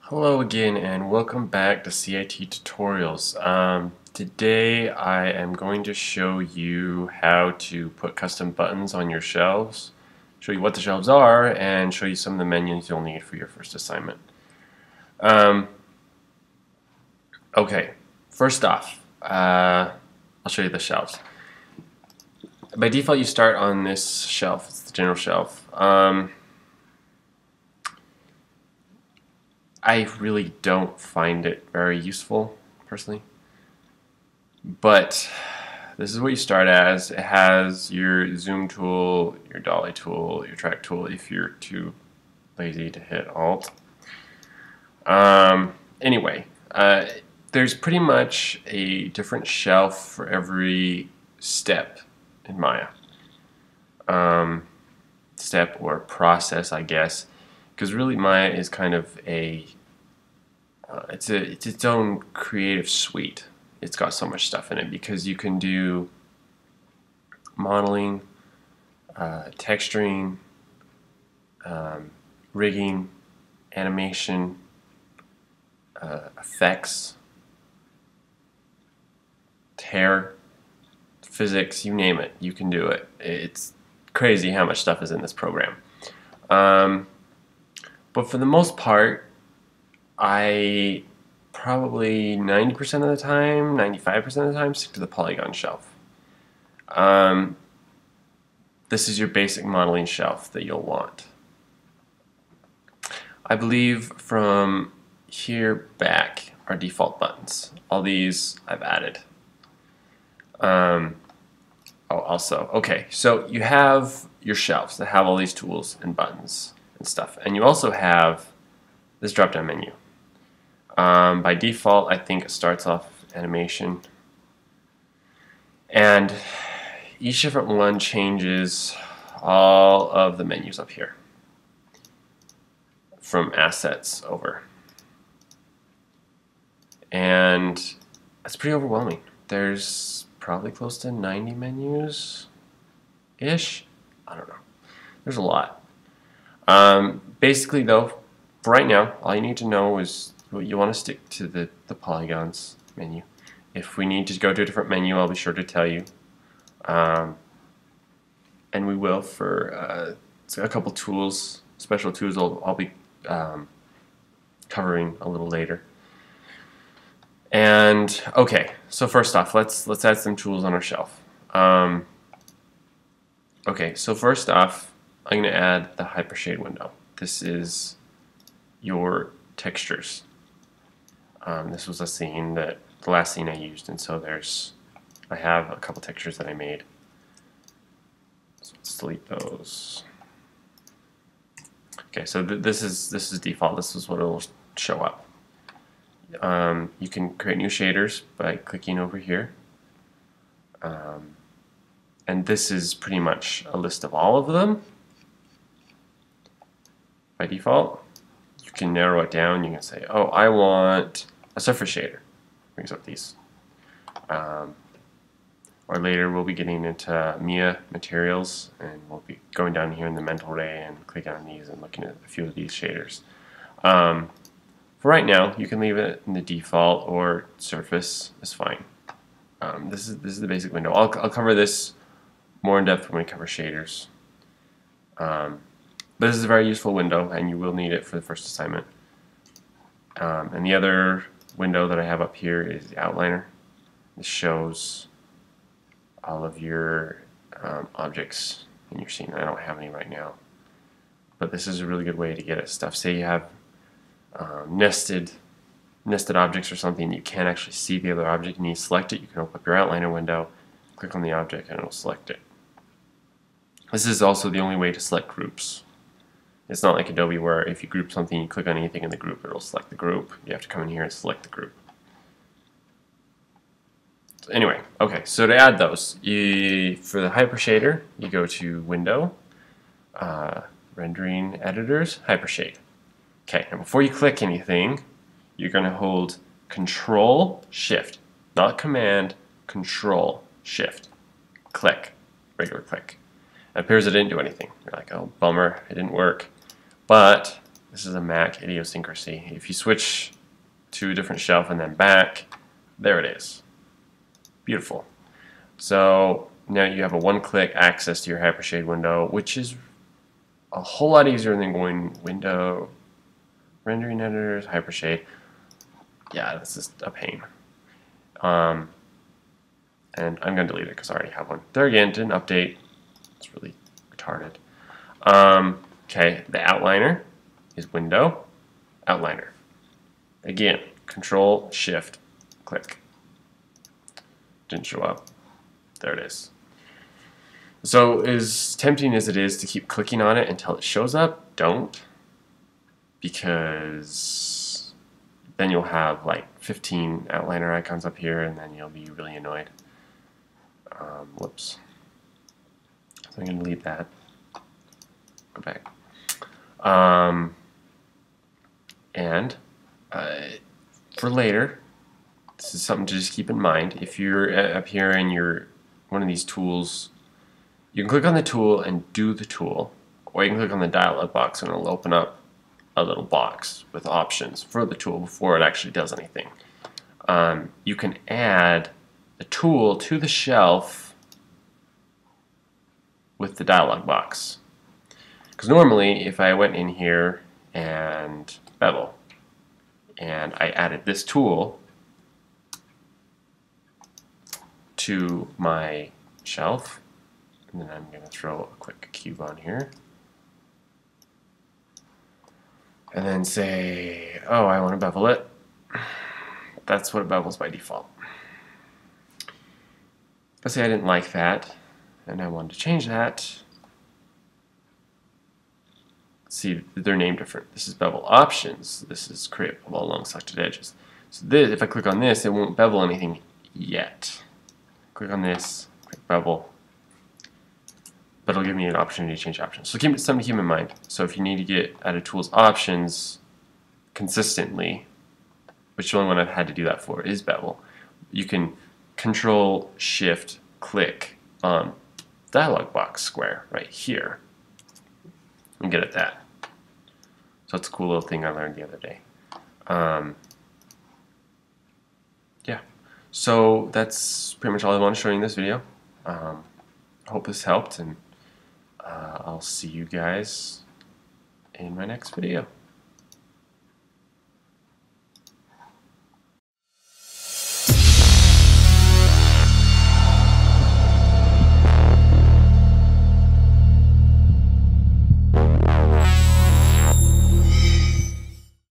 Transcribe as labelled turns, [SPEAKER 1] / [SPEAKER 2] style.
[SPEAKER 1] Hello again and welcome back to CIT tutorials. Today I am going to show you how to put custom buttons on your shelves, show you what the shelves are, and show you some of the menus you'll need for your first assignment. Okay, first off, I'll show you the shelves. By default you start on this shelf, it's the general shelf. I really don't find it very useful, personally. But this is what you start as. It has your zoom tool, your dolly tool, your track tool if you're too lazy to hit Alt. Anyway, there's pretty much a different shelf for every step in Maya. Step or process, I guess. Because really Maya is kind of it's its own creative suite. It's got so much stuff in it because you can do modeling, texturing, rigging, animation, effects, tear, physics, you name it, you can do it. It's crazy how much stuff is in this program. But for the most part, I probably 90% of the time, 95% of the time, stick to the polygon shelf. This is your basic modeling shelf that you'll want. I believe from here back are default buttons. All these I've added. Okay, so you have your shelves that have all these tools and buttons and stuff, and you also have this drop-down menu. By default, I think it starts off animation, and each different one changes all of the menus up here from assets over, and it's pretty overwhelming. There's probably close to 90 menus ish. I don't know. There's a lot. Basically though, for right now, all you need to know is you want to stick to the polygons menu. If we need to go to a different menu, I'll be sure to tell you. And we will for a couple tools, special tools I'll be covering a little later. And okay, so first off, let's add some tools on our shelf. Okay, so first off, I'm going to add the hypershade window. This is your textures. This was a scene the last scene I used, and so I have a couple textures that I made. So let's delete those. Okay, so this is default. This is what it'll show up. You can create new shaders by clicking over here. And this is pretty much a list of all of them by default. You can narrow it down. You can say, oh, I want a surface shader. Brings up these. Or later we'll be getting into Mia materials, and we'll be going down here in the mental ray and clicking on these and looking at a few of these shaders. For right now, you can leave it in the default or surface is fine. This is the basic window. I'll cover this more in depth when we cover shaders. But this is a very useful window, and you will need it for the first assignment. And the other window that I have up here is the outliner. This shows all of your objects in your scene. I don't have any right now, but this is a really good way to get at stuff. Say you have nested objects or something, you can't actually see the other object and you select it, you can open up your outliner window, click on the object, and it'll select it. This is also the only way to select groups. It's not like Adobe where if you group something, you click on anything in the group, it'll select the group. You have to come in here and select the group. So anyway, okay, so to add those, for the hypershader, you go to Window, Rendering Editors, Hypershade. Okay, and before you click anything, you're going to hold Control Shift, not Command, Control Shift. Click, regular click. It appears it didn't do anything. You're like, oh, bummer, it didn't work. But This is a Mac idiosyncrasy. If you switch to a different shelf and then back, there it is. Beautiful. So now you have a one-click access to your Hypershade window, which is a whole lot easier than going window, rendering editors, Hypershade. Yeah, this is a pain. And I'm going to delete it because I already have one. There again, didn't update. It's really retarded. Okay, the outliner is window, outliner. Again, Control Shift click. Didn't show up. There it is. So as tempting as it is to keep clicking on it until it shows up, don't, because then you'll have like 15 outliner icons up here and then you'll be really annoyed. Whoops. So I'm going to delete that. Go back. For later, this is something to just keep in mind. If you're up here and you're one of these tools, you can click on the tool and do the tool, or you can click on the dialog box and it'll open up a little box with options for the tool before it actually does anything. You can add the tool to the shelf with the dialog box. Because normally, if I went in here and bevel, and I added this tool to my shelf, and then I'm going to throw a quick cube on here, and then say, oh, I want to bevel it. That's what it bevels by default. Let's say I didn't like that, and I wanted to change that. See, they're named different. This is bevel options. This is create bevel along selected edges. So this, if I click on this, it won't bevel anything yet. Click on this, click bevel, but it'll give me an opportunity to change options. So something to keep in mind. So if you need to get out of tools options consistently, which the only one I've had to do that for is bevel, you can Control Shift click on dialog box square right here and get at that. So that's a cool little thing I learned the other day. Yeah, so that's pretty much all I want to show you in this video. I hope this helped, and I'll see you guys in my next video.